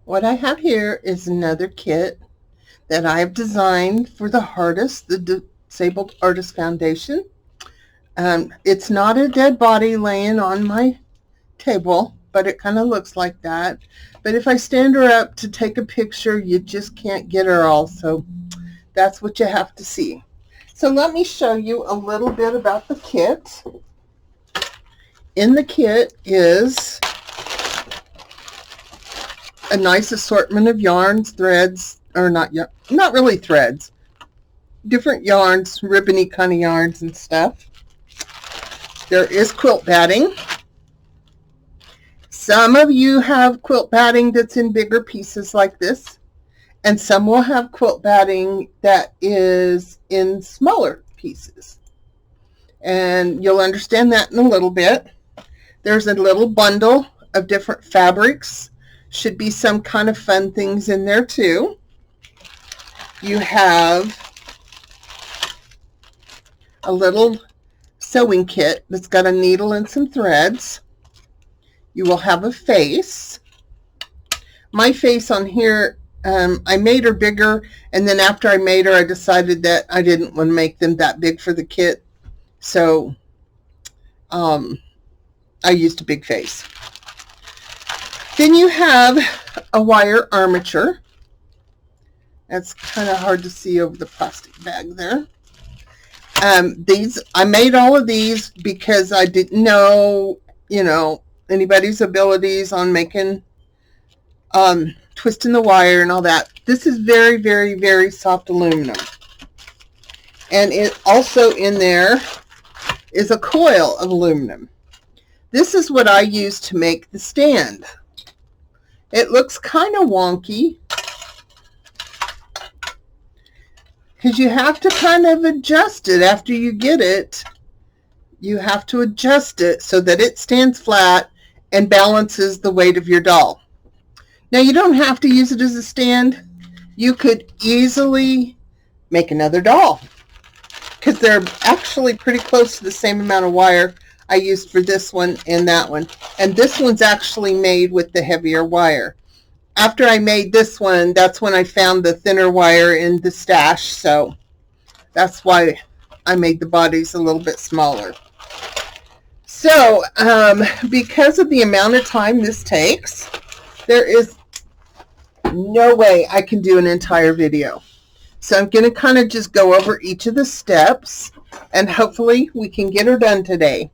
What I have here is another kit that I have designed for the artist, the Disabled Artist Foundation. It's not a dead body laying on my table, but it kind of looks like that. But if I stand her up to take a picture, you just can't get her all, so that's what you have to see. So let me show you a little bit about the kit. In the kit is a nice assortment of yarns, threads, or not really threads, different yarns, ribbony kind of yarns and stuff. There is quilt batting. Some of you have quilt batting that's in bigger pieces like this, and some will have quilt batting that is in smaller pieces. And you'll understand that in a little bit. There's a little bundle of different fabrics. Should be some kind of fun things in there too. You have a little sewing kit that's got a needle and some threads. You will have a face. My face on here, I made her bigger, and then after I made her, I decided that I didn't want to make them that big for the kit. So I used a big face. Then you have a wire armature. That's kind of hard to see over the plastic bag there. I made all of these because I didn't know, anybody's abilities on making, twisting the wire and all that. This is very, very, very soft aluminum. And it also in there is a coil of aluminum. This is what I use to make the stand. It looks kind of wonky because you have to kind of adjust it after you get it. You have to adjust it so that it stands flat and balances the weight of your doll. Now, you don't have to use it as a stand. You could easily make another doll because they're actually pretty close to the same amount of wire I used for this one and that one. And this one's actually made with the heavier wire. After I made this one, that's when I found the thinner wire in the stash. So that's why I made the bodies a little bit smaller. So because of the amount of time this takes, there is no way I can do an entire video. So I'm going to kind of just go over each of the steps, and hopefully we can get her done today.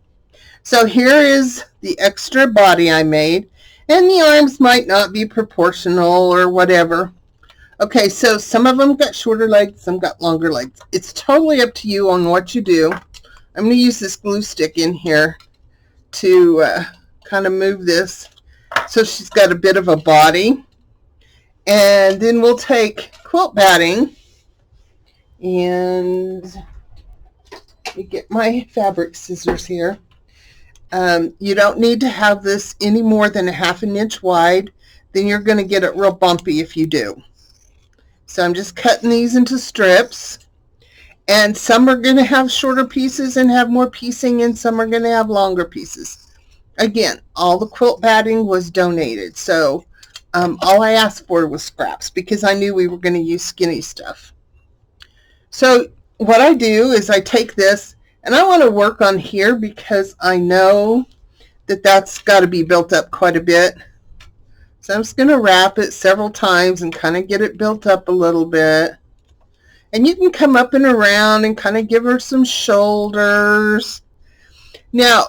So here is the extra body I made, and the arms might not be proportional or whatever. Okay, so some of them got shorter legs, some got longer legs. It's totally up to you on what you do. I'm going to use this glue stick in here to kind of move this so she's got a bit of a body. And then we'll take quilt batting, and let me get my fabric scissors here. You don't need to have this any more than 1/2 inch wide. Then you're going to get it real bumpy if you do. So I'm just cutting these into strips. And some are going to have shorter pieces and have more piecing, and some are going to have longer pieces. Again, all the quilt batting was donated. So all I asked for was scraps because I knew we were going to use skinny stuff. So what I do is I take this, and I want to work on here because I know that that's got to be built up quite a bit. So I'm just going to wrap it several times and kind of get it built up a little bit. And you can come up and around and kind of give her some shoulders. Now,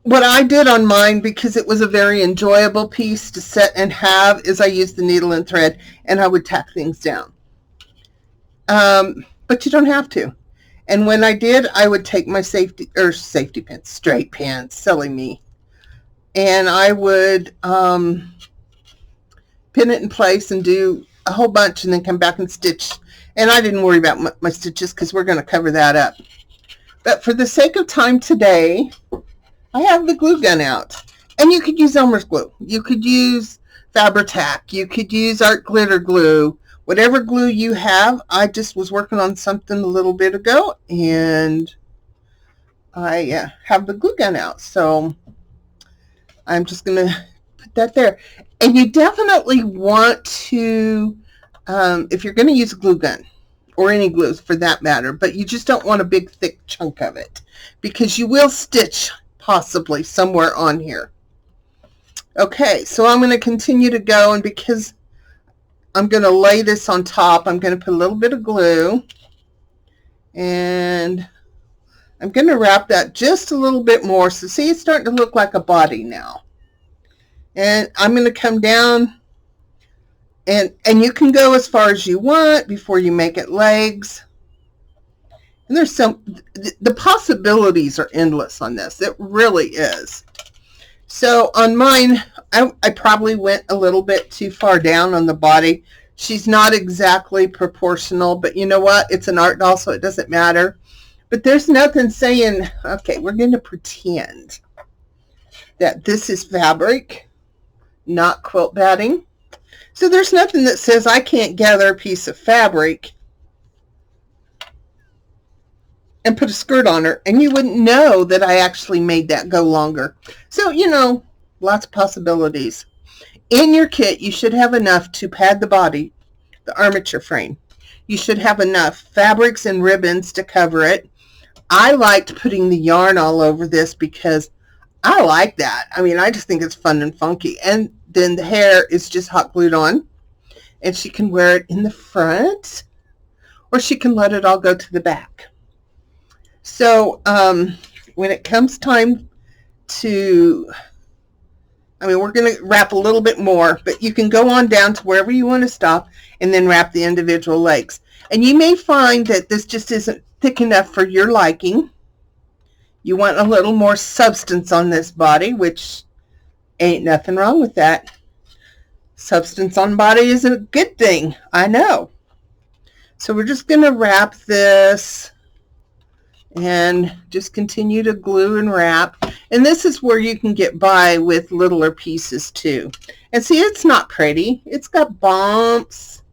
what I did on mine, because it was a very enjoyable piece to set and have, is I used the needle and thread, and I would tack things down. But you don't have to. And when I did, I would take my safety pins, straight pins, silly me. And I would pin it in place and do a whole bunch and then come back and stitch. And I didn't worry about my stitches because we're going to cover that up. But for the sake of time today, I have the glue gun out. And you could use Elmer's glue. You could use Fabri-Tac. You could use art glitter glue. Whatever glue you have. I just was working on something a little bit ago, and I have the glue gun out. So I'm just going to put that there. And you definitely want to, if you're going to use a glue gun, or any glues for that matter, but you just don't want a big thick chunk of it, because you will stitch possibly somewhere on here. Okay, so I'm going to continue to go, and because I'm going to lay this on top, I'm going to put a little bit of glue, and I'm going to wrap that just a little bit more. So see, it's starting to look like a body now. And I'm going to come down, and you can go as far as you want before you make it legs. And there's the possibilities are endless on this. It really is. So on mine, I probably went a little bit too far down on the body. She's not exactly proportional, but you know what? It's an art doll, so it doesn't matter. But there's nothing saying, okay, we're going to pretend that this is fabric, not quilt batting. So there's nothing that says I can't gather a piece of fabric and put a skirt on her, and you wouldn't know that I actually made that go longer. So, you know, lots of possibilities. In your kit, you should have enough to pad the body, the armature frame. You should have enough fabrics and ribbons to cover it. I liked putting the yarn all over this because I like that. I mean, I just think it's fun and funky. And then the hair is just hot glued on, and she can wear it in the front, or she can let it all go to the back. So when it comes time to, I mean, we're going to wrap a little bit more, but you can go on down to wherever you want to stop and then wrap the individual legs. And you may find that this just isn't thick enough for your liking. You want a little more substance on this body, which ain't nothing wrong with that. Substance on body is a good thing, I know. So we're just going to wrap this and just continue to glue and wrap. And this is where you can get by with littler pieces too. And see, it's not pretty. It's got bumps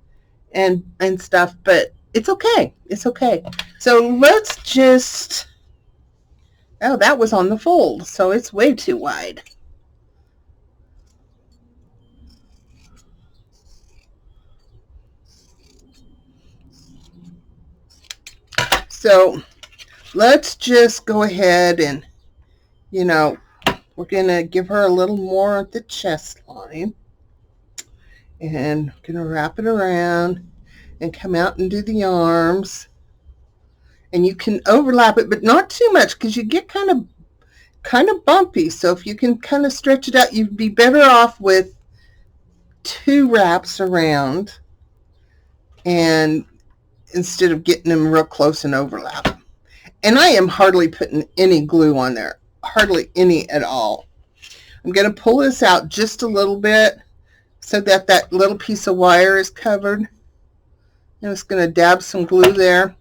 and stuff, but it's okay. It's okay. So let's just, oh, that was on the fold, so it's way too wide. So let's just go ahead and, you know, we're going to give her a little more at the chest line. And I'm going to wrap it around and come out and do the arms. And you can overlap it, but not too much, because you get kind of bumpy. So if you can kind of stretch it out, you'd be better off with 2 wraps around, and instead of getting them real close and overlap. And I am hardly putting any glue on there, hardly any at all. I'm going to pull this out just a little bit so that that little piece of wire is covered. I'm just going to dab some glue there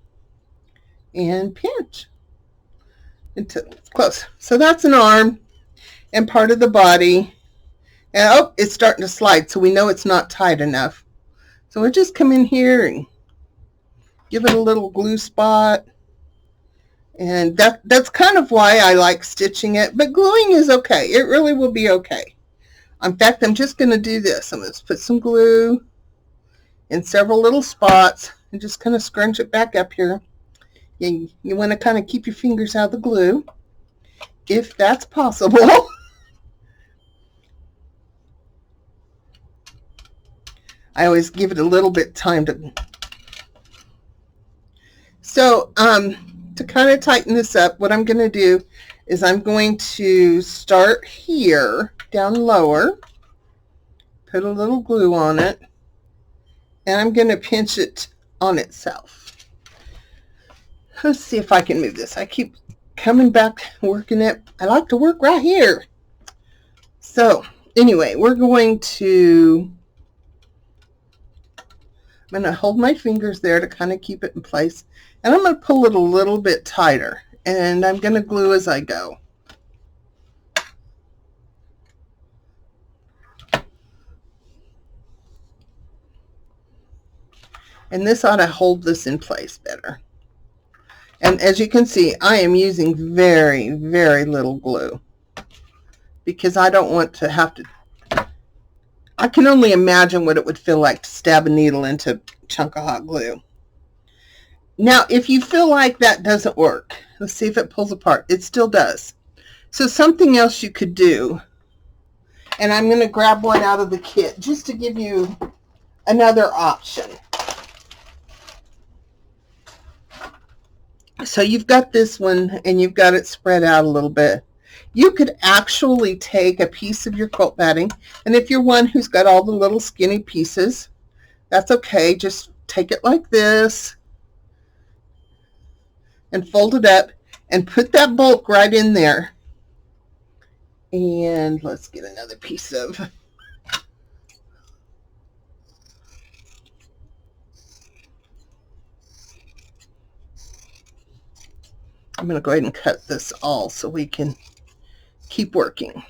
and pinch until it's close. So that's an arm and part of the body. And oh, it's starting to slide, so we know it's not tight enough. So we'll just come in here and give it a little glue spot. And that's kind of why I like stitching it, but gluing is okay. It really will be okay. In fact, I'm just going to do this. I'm going to put some glue in several little spots and just kind of scrunch it back up here. You want to kind of keep your fingers out of the glue, if that's possible. I always give it a little bit time to. So, to kind of tighten this up, what I'm going to do is I'm going to start here, down lower, put a little glue on it, and I'm going to pinch it on itself. Let's see if I can move this. I keep coming back, working it. I like to work right here. So, anyway, we're going to, I'm going to hold my fingers there to kind of keep it in place. And I'm going to pull it a little bit tighter, and I'm going to glue as I go. And this ought to hold this in place better. And as you can see, I am using very, very little glue, because I don't want to have to, I can only imagine what it would feel like to stab a needle into a chunk of hot glue. Now, if you feel like that doesn't work, let's see if it pulls apart. It still does. So something else you could do, and I'm going to grab one out of the kit just to give you another option. So you've got this one and you've got it spread out a little bit. You could actually take a piece of your quilt batting, and if you're one who's got all the little skinny pieces, that's okay. Just take it like this and fold it up and put that bulk right in there. And let's get another piece of I'm going to go ahead and cut this all so we can keep working.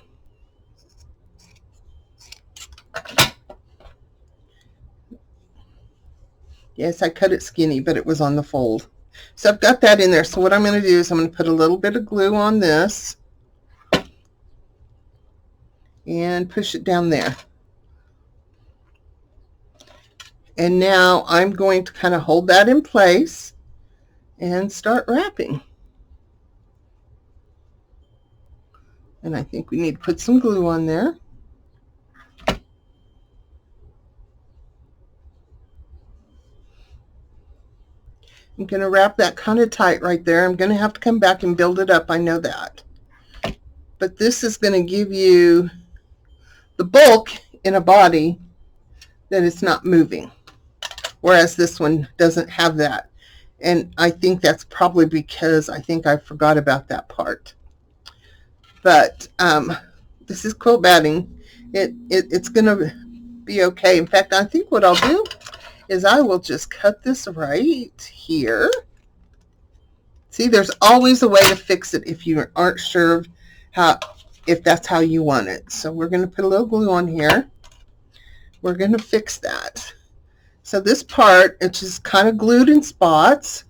Yes, I cut it skinny, but it was on the fold. So I've got that in there. So what I'm going to do is I'm going to put a little bit of glue on this and push it down there. And now I'm going to kind of hold that in place and start wrapping. And I think we need to put some glue on there. I'm going to wrap that kind of tight right there. I'm going to have to come back and build it up. I know that. But this is going to give you the bulk in a body that it's not moving. Whereas this one doesn't have that. And I think that's probably because I think I forgot about that part. But this is quilt batting. It's going to be okay. In fact, I think what I'll do is I will just cut this right here. See, there's always a way to fix it if you aren't sure if that's how you want it. So we're going to put a little glue on here. We're going to fix that. So this part, it's just kind of glued in spots.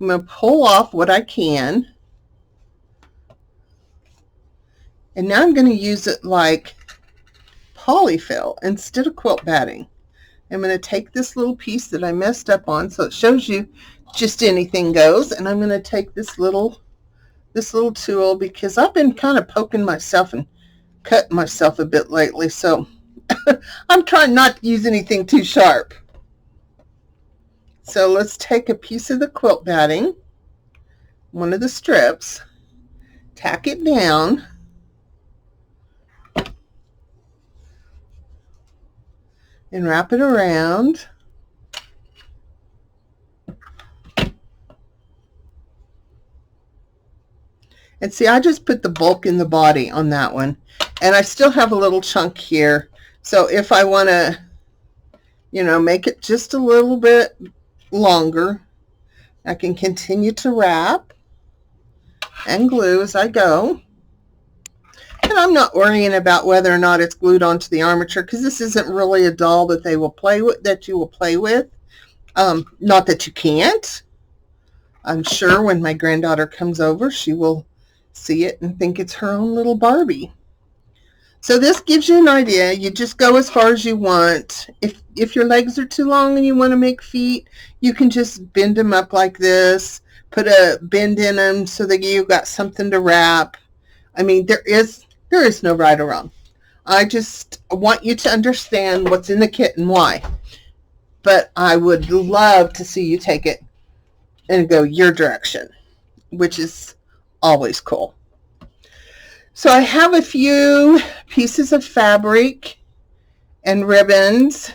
I'm going to pull off what I can. And now I'm going to use it like polyfill instead of quilt batting. I'm going to take this little piece that I messed up on, so it shows you just anything goes, and I'm going to take this little tool, because I've been kind of poking myself and cutting myself a bit lately, so I'm trying not to use anything too sharp. So let's take a piece of the quilt batting, one of the strips, tack it down, and wrap it around. And see, I just put the bulk in the body on that one. And I still have a little chunk here. So if I want to, make it just a little bit longer, I can continue to wrap and glue as I go. And I'm not worrying about whether or not it's glued onto the armature, because this isn't really a doll that they will play with, that you will play with. Not that you can't. I'm sure when my granddaughter comes over, she will see it and think it's her own little Barbie. So this gives you an idea. You just go as far as you want. If your legs are too long and you want to make feet, you can just bend them up like this, put a bend in them so that you've got something to wrap. I mean, there is no right or wrong. I just want you to understand what's in the kit and why. But I would love to see you take it and go your direction, which is always cool. So I have a few pieces of fabric and ribbons,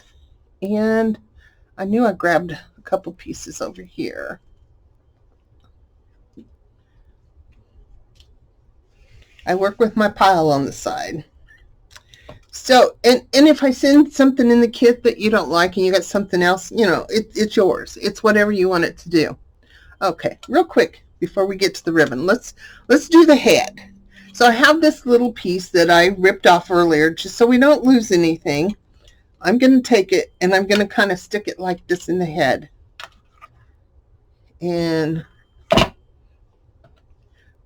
and I knew I grabbed a couple pieces over here. I work with my pile on the side. So, and if I send something in the kit that you don't like and you got something else, it's yours. It's whatever you want it to do. Okay, real quick before we get to the ribbon, let's do the head. So I have this little piece that I ripped off earlier, just so we don't lose anything. I'm going to take it and I'm going to kind of stick it like this in the head. And I'm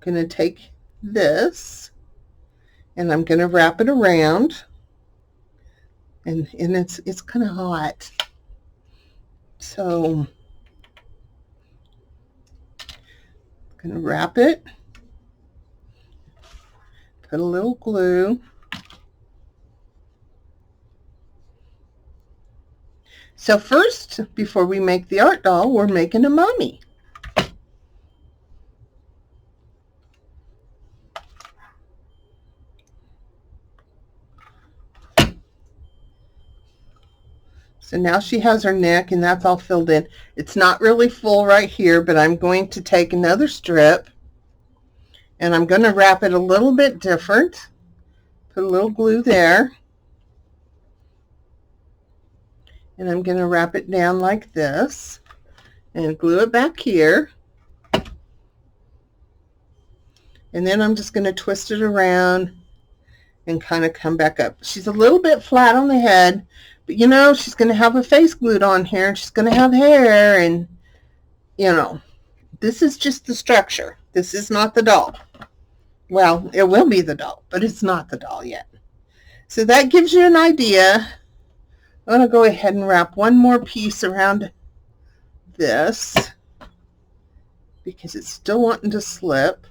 going to take this and I'm going to wrap it around and it's kind of hot. So I'm going to wrap it, put a little glue. So first, before we make the art doll, we're making a mummy. So now she has her neck, and that's all filled in. It's not really full right here, but I'm going to take another strip, and I'm going to wrap it a little bit different. Put a little glue there. And I'm going to wrap it down like this, and glue it back here. And then I'm just going to twist it around and kind of come back up. She's a little bit flat on the head, but you know, she's going to have a face glued on here, and she's going to have hair, and you know, this is just the structure. This is not the doll. Well, it will be the doll, but it's not the doll yet. So that gives you an idea. I'm going to go ahead and wrap one more piece around this because it's still wanting to slip.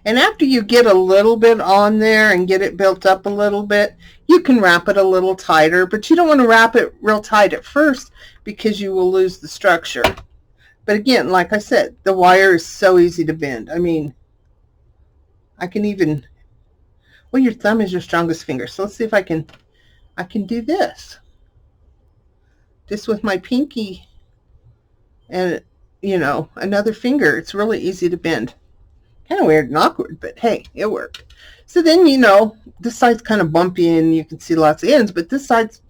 And after you get a little bit on there and get it built up a little bit, you can wrap it a little tighter, but you don't want to wrap it real tight at first because you will lose the structure. But again, like I said, the wire is so easy to bend. I mean, I can even, well, your thumb is your strongest finger. So let's see if I can do this. Just with my pinky and, you know, another finger. It's really easy to bend. Kind of weird and awkward, but hey, it worked. So then, you know, this side's kind of bumpy and you can see lots of ends, but this side's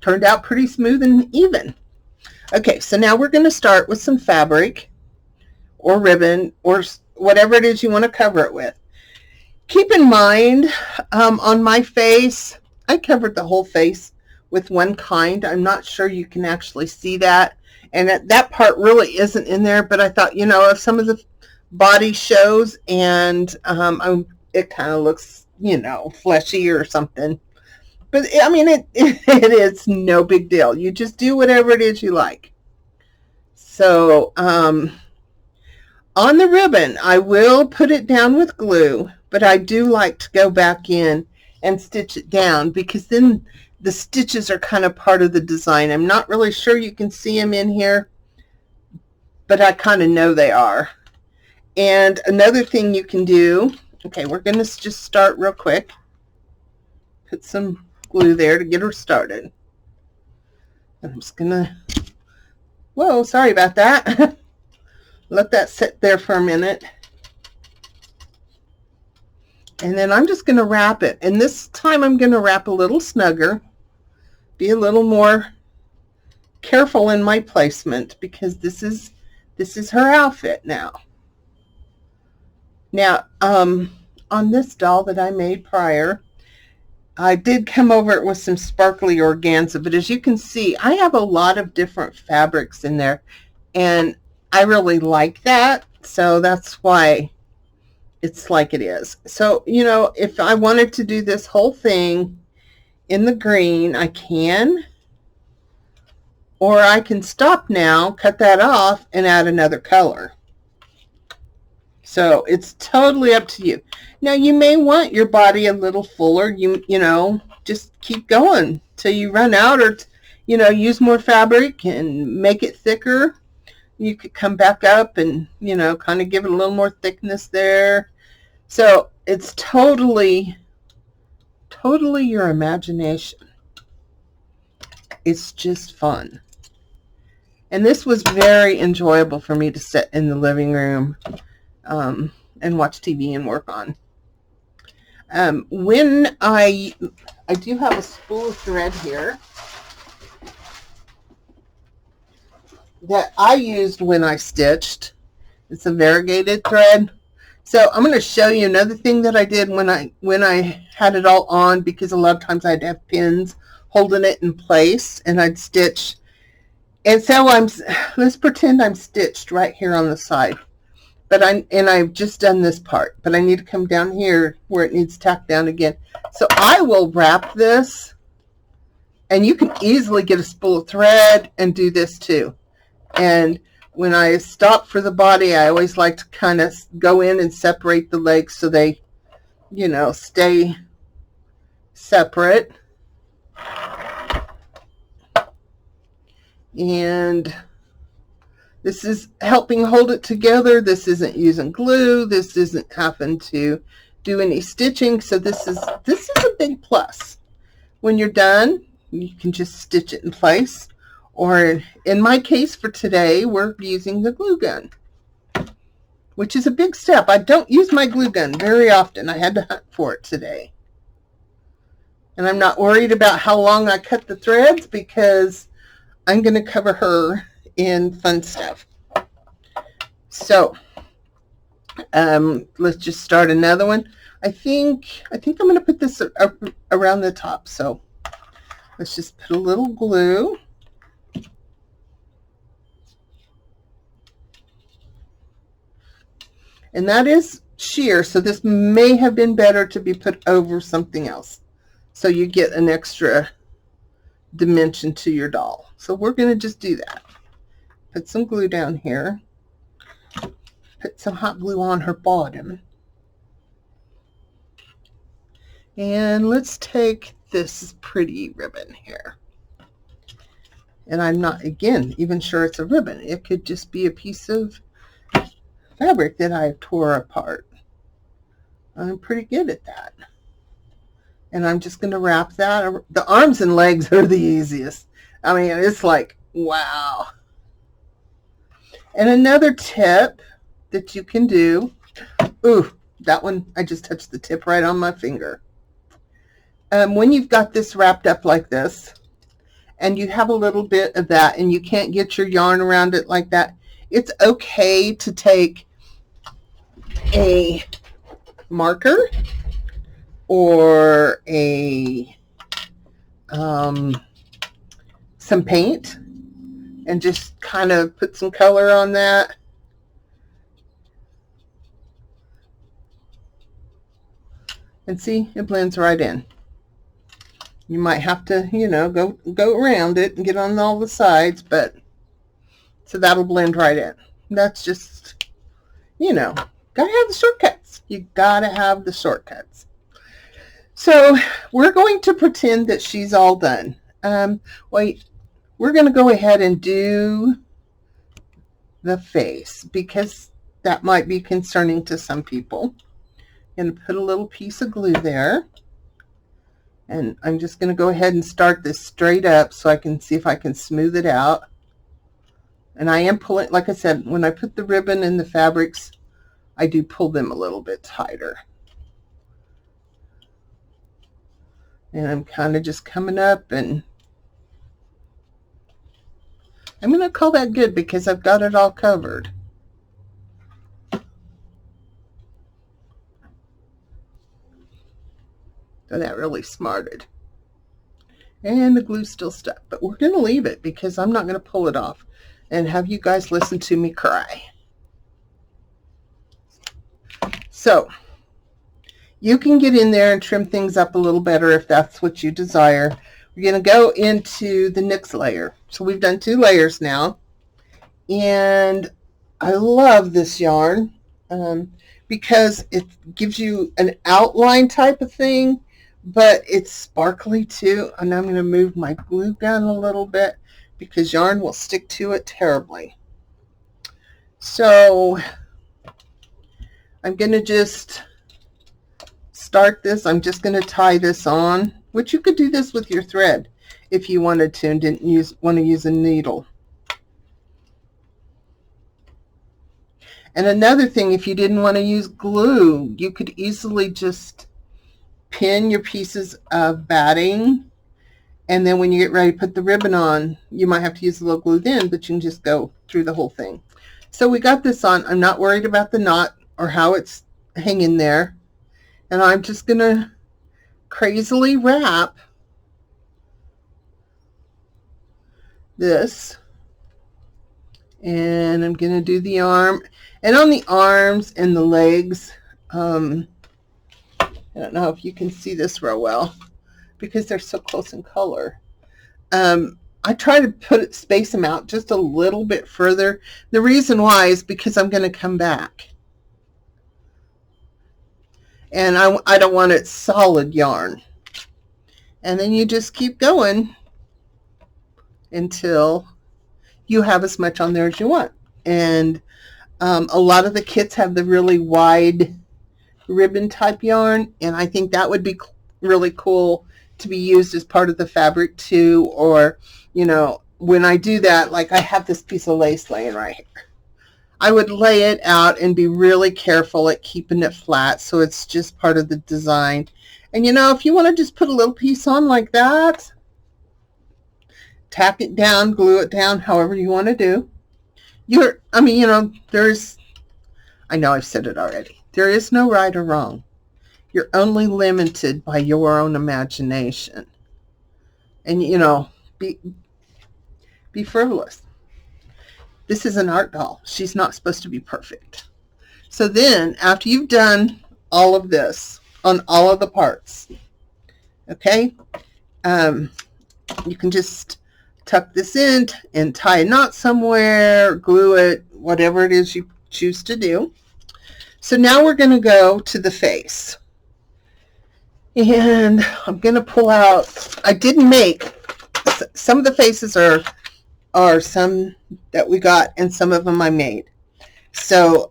turned out pretty smooth and even. Okay, so now we're going to start with some fabric or ribbon or whatever it is you want to cover it with. Keep in mind, on my face, I covered the whole face with one kind. I'm not sure you can actually see that, and that part really isn't in there, but I thought, you know, if some of the body shows and it kind of looks, you know, fleshy or something, but I mean, it is no big deal. You just do whatever it is you like. So on the ribbon, I will put it down with glue, but I do like to go back in and stitch it down because then the stitches are kind of part of the design. I'm not really sure you can see them in here, but I kind of know they are. And another thing you can do, okay, we're going to just start real quick. Put some glue there to get her started. I'm just going to, whoa, sorry about that. Let that sit there for a minute. And then I'm just going to wrap it. And this time I'm going to wrap a little snugger. Be a little more careful in my placement because this is her outfit now. Now, on this doll that I made prior, I did come over it with some sparkly organza, but as you can see, I have a lot of different fabrics in there, and I really like that, so that's why it's like it is. So, you know, if I wanted to do this whole thing in the green, I can, or I can stop now, cut that off, and add another color. So it's totally up to you. Now you may want your body a little fuller. You know, just keep going till you run out, or you know, use more fabric and make it thicker. You could come back up and, you know, kind of give it a little more thickness there. So it's totally your imagination. It's just fun. And this was very enjoyable for me to sit in the living room and watch TV and work on. When I do have a spool of thread here that I used when I stitched. It's a variegated thread. So I'm going to show you another thing that I did when I had it all on, because a lot of times I'd have pins holding it in place and I'd stitch. And so let's pretend I'm stitched right here on the side. but I've just done this part, but I need to come down here where it needs tacked down again. So I will wrap this, and you can easily get a spool of thread and do this too. And when I stop for the body, I always like to kind of go in and separate the legs so they, you know, stay separate. And this is helping hold it together. This isn't using glue. This isn't having to do any stitching. So this is a big plus. When you're done, you can just stitch it in place. Or in my case for today, we're using the glue gun, which is a big step. I don't use my glue gun very often. I had to hunt for it today. And I'm not worried about how long I cut the threads because I'm going to cover her in fun stuff. So let's just start another one. I think I'm going to put this around the top. So let's just put a little glue. And that is sheer, so this may have been better to be put over something else, so you get an extra dimension to your doll. So we're going to just do that. Put some glue down here. Put some hot glue on her bottom. And let's take this pretty ribbon here. And I'm not, again, even sure it's a ribbon. It could just be a piece of fabric that I tore apart. I'm pretty good at that. And I'm just going to wrap that. The arms and legs are the easiest. I mean, it's like, wow. And another tip that you can do, ooh, that one, I just touched the tip right on my finger. When you've got this wrapped up like this, and you have a little bit of that, and you can't get your yarn around it like that, it's okay to take a marker or some paint and just kind of put some color on that. And see, it blends right in. You might have to, you know, go around it and get on all the sides, but so that'll blend right in. That's just, you know, gotta have the shortcuts. You gotta have the shortcuts. So we're going to pretend that she's all done. Wait, we're going to go ahead and do the face because that might be concerning to some people. I'm going to put a little piece of glue there. And I'm just going to go ahead and start this straight up so I can see if I can smooth it out. And I am pulling, like I said, when I put the ribbon in the fabrics, I do pull them a little bit tighter. And I'm kind of just coming up, and I'm going to call that good because I've got it all covered. So that really smarted. And the glue's still stuck, but we're going to leave it because I'm not going to pull it off and have you guys listen to me cry. So you can get in there and trim things up a little better if that's what you desire. We're going to go into the next layer. So we've done 2 layers now. And I love this yarn because it gives you an outline type of thing, but it's sparkly too. And I'm going to move my glue gun a little bit because yarn will stick to it terribly. So I'm going to just start this. I'm just going to tie this on, which you could do this with your thread if you wanted to and didn't want to use a needle. And another thing, if you didn't want to use glue, you could easily just pin your pieces of batting, and then when you get ready to put the ribbon on, you might have to use a little glue then, but you can just go through the whole thing. So we got this on. I'm not worried about the knot or how it's hanging there. And I'm just going to crazily wrap this And I'm going to do the arm. And on the arms and the legs, I don't know if you can see this real well because they're so close in color. I try to space them out just a little bit further. The reason why is because I'm going to come back. And I don't want it solid yarn. And then you just keep going until you have as much on there as you want. And a lot of the kits have the really wide ribbon type yarn, and I think that would be really cool to be used as part of the fabric too. Or, you know, when I do that, like I have this piece of lace laying right here, I would lay it out and be really careful at keeping it flat so it's just part of the design. And you know, if you want to just put a little piece on like that, tack it down, glue it down, however you want to do. I mean, you know, I know I've said it already. There is no right or wrong. You're only limited by your own imagination. And, you know, be frivolous. This is an art doll. She's not supposed to be perfect. So then, after you've done all of this on all of the parts, okay, you can just tuck this in and tie a knot somewhere, glue it, whatever it is you choose to do. So now we're going to go to the face. And I'm going to pull out, I didn't make, some of the faces are some that we got and some of them I made. So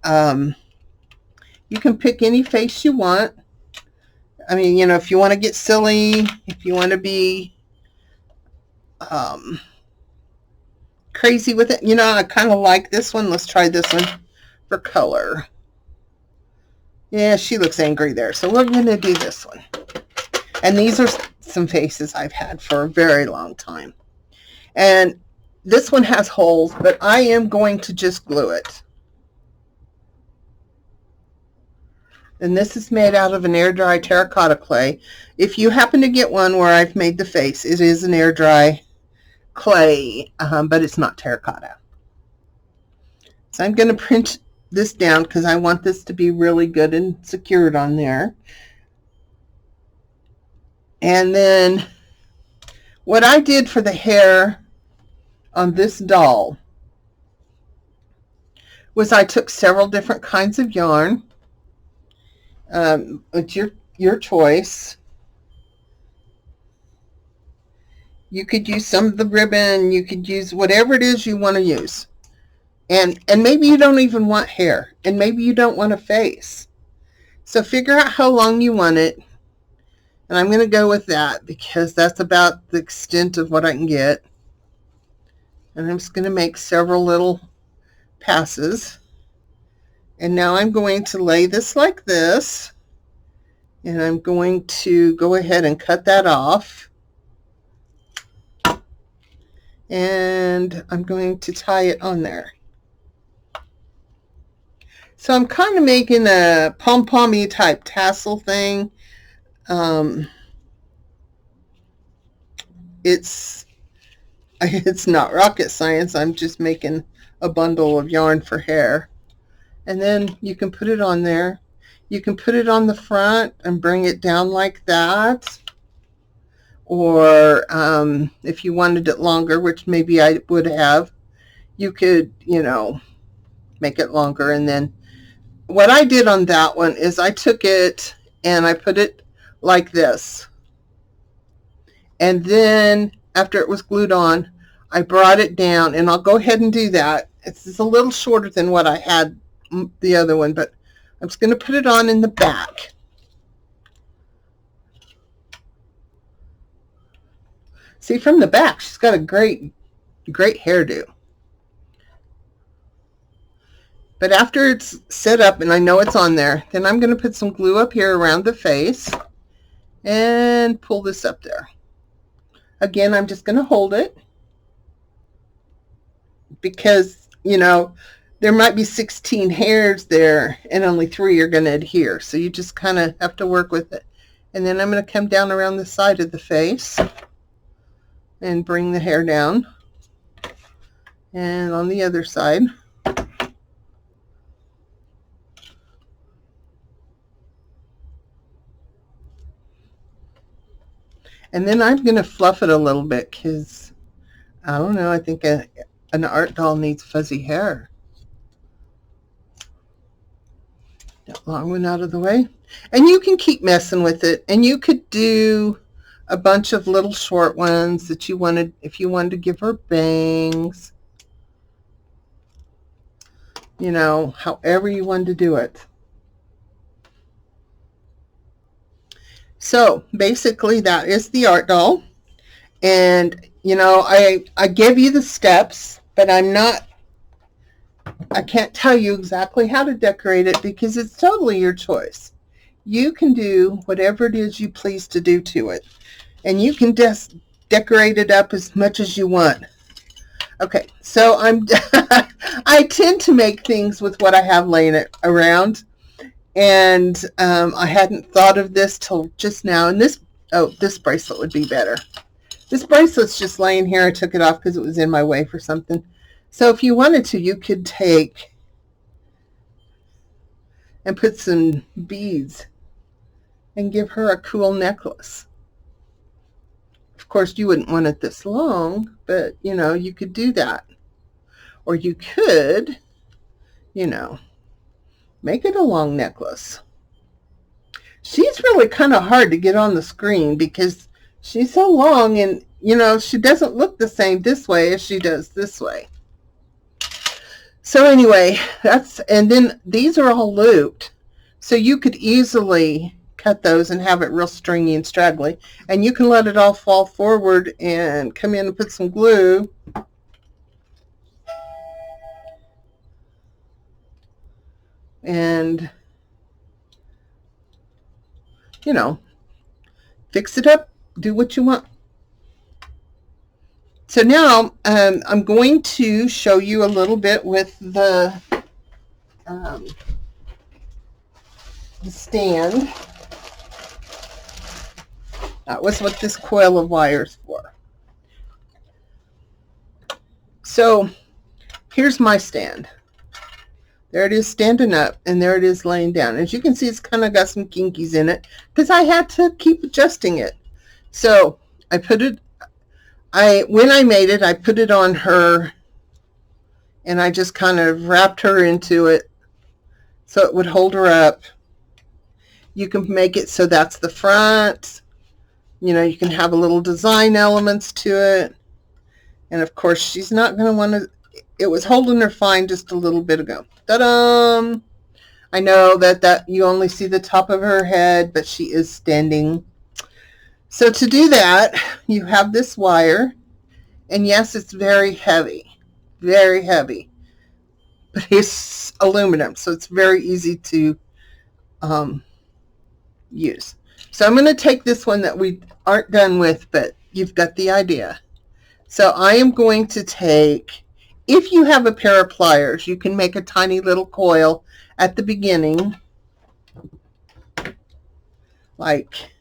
you can pick any face you want. I mean, you know, if you want to get silly, if you want to be crazy with it. You know, I kind of like this one. Let's try this one for color. Yeah, she looks angry there. So we're going to do this one. And these are some faces I've had for a very long time. And this one has holes, but I am going to just glue it. And this is made out of an air dry terracotta clay. If you happen to get one where I've made the face, it is an air dry clay, but it's not terracotta. So I'm going to print this down because I want this to be really good and secured on there. And then what I did for the hair on this doll was I took several different kinds of yarn. It's your choice. You could use some of the ribbon. You could use whatever it is you want to use. And maybe you don't even want hair. And maybe you don't want a face. So figure out how long you want it. And I'm going to go with that because that's about the extent of what I can get. And I'm just going to make several little passes. And now I'm going to lay this like this. And I'm going to go ahead and cut that off. And I'm going to tie it on there. So I'm kind of making a pom-pom-y type tassel thing. It's not rocket science. I'm just making a bundle of yarn for hair. And then you can put it on there. You can put it on the front and bring it down like that. Or if you wanted it longer, which maybe I would have, you could, you know, make it longer. And then what I did on that one is I took it and I put it like this. And then after it was glued on, I brought it down, and I'll go ahead and do that. It's a little shorter than what I had the other one, but I'm just going to put it on in the back. See, from the back, she's got a great hairdo. But after it's set up and I know it's on there, then I'm going to put some glue up here around the face and pull this up there. Again, I'm just going to hold it because, you know, there might be 16 hairs there and only 3 are going to adhere. So you just kind of have to work with it. And then I'm going to come down around the side of the face and bring the hair down. And on the other side. And then I'm going to fluff it a little bit because, I don't know, I think an art doll needs fuzzy hair. That long one out of the way. And you can keep messing with it. And you could do a bunch of little short ones that you wanted, if you wanted to give her bangs. You know, however you wanted to do it. So basically that is the art doll. And, you know, I give you the steps, but I can't tell you exactly how to decorate it because it's totally your choice. You can do whatever it is you please to do to it. And you can just decorate it up as much as you want. Okay, so I tend to make things with what I have laying around. And I hadn't thought of this till just now. And this bracelet would be better. This bracelet's just laying here. I took it off because it was in my way for something. So if you wanted to, you could take and put some beads and give her a cool necklace. Of course, you wouldn't want it this long, but, you know, you could do that. Or you could, you know, make it a long necklace. She's really kind of hard to get on the screen because she's so long and, you know, she doesn't look the same this way as she does this way. So anyway, and then these are all looped. So you could easily cut those and have it real stringy and straggly. And you can let it all fall forward and come in and put some glue. And, you know, fix it up, do what you want. So now I'm going to show you a little bit with the stand. That was what this coil of wire is for. So here's my stand. There it is standing up, and there it is laying down. As you can see, it's kind of got some kinkies in it because I had to keep adjusting it. So I put it, when I made it, I put it on her, and I just kind of wrapped her into it so it would hold her up. You can make it so that's the front. You know, you can have a little design elements to it. And of course, she's not going to want to, it was holding her fine just a little bit ago. Ta-da! I know that you only see the top of her head, but she is standing. So to do that, you have this wire. And yes, it's very heavy. Very heavy. But it's aluminum, so it's very easy to use. So I'm going to take this one that we aren't done with, but you've got the idea. So I am going to take, if you have a pair of pliers, you can make a tiny little coil at the beginning, like,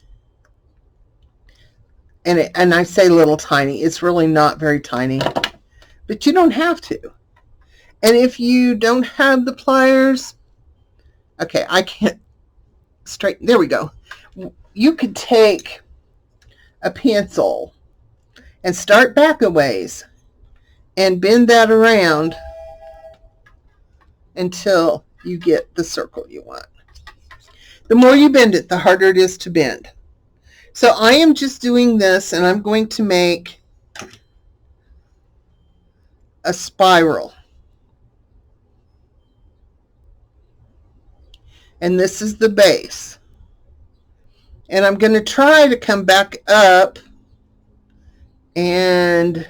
and I say little tiny, it's really not very tiny, but you don't have to. And if you don't have the pliers, okay, I can't straighten, there we go. You could take a pencil and start back a ways and bend that around until you get the circle you want. The more you bend it, the harder it is to bend. So I am just doing this, and I'm going to make a spiral. And this is the base. And I'm going to try to come back up and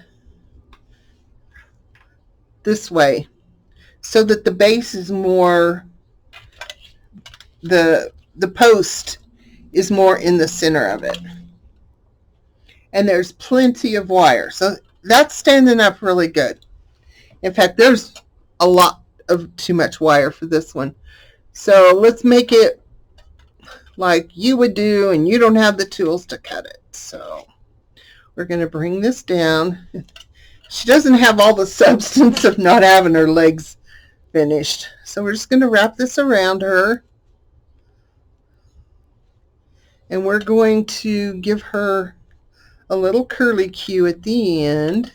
this way so that the base is more, the post is more in the center of it. And there's plenty of wire. So that's standing up really good. In fact, there's a lot of too much wire for this one. So let's make it like you would do, and you don't have the tools to cut it. So we're going to bring this down. She doesn't have all the substance of not having her legs finished. So we're just going to wrap this around her. And we're going to give her a little curly cue at the end.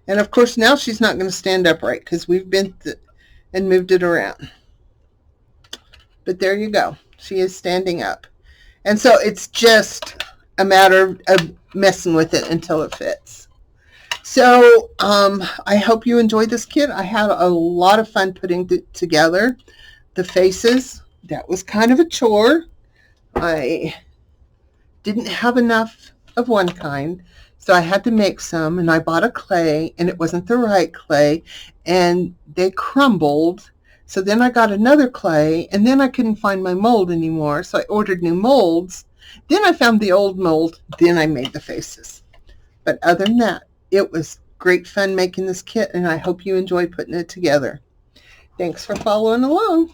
And of course now she's not going to stand upright because we've bent it and moved it around. But there you go. She is standing up. And so it's just a matter of messing with it until it fits. So I hope you enjoyed this kit. I had a lot of fun putting it together. The faces, that was kind of a chore. I didn't have enough of one kind, so I had to make some, and I bought a clay, and it wasn't the right clay, and they crumbled. So then I got another clay, and then I couldn't find my mold anymore, so I ordered new molds. Then I found the old mold, then I made the faces. But other than that, it was great fun making this kit, and I hope you enjoy putting it together. Thanks for following along.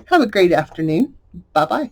Have a great afternoon. Bye-bye.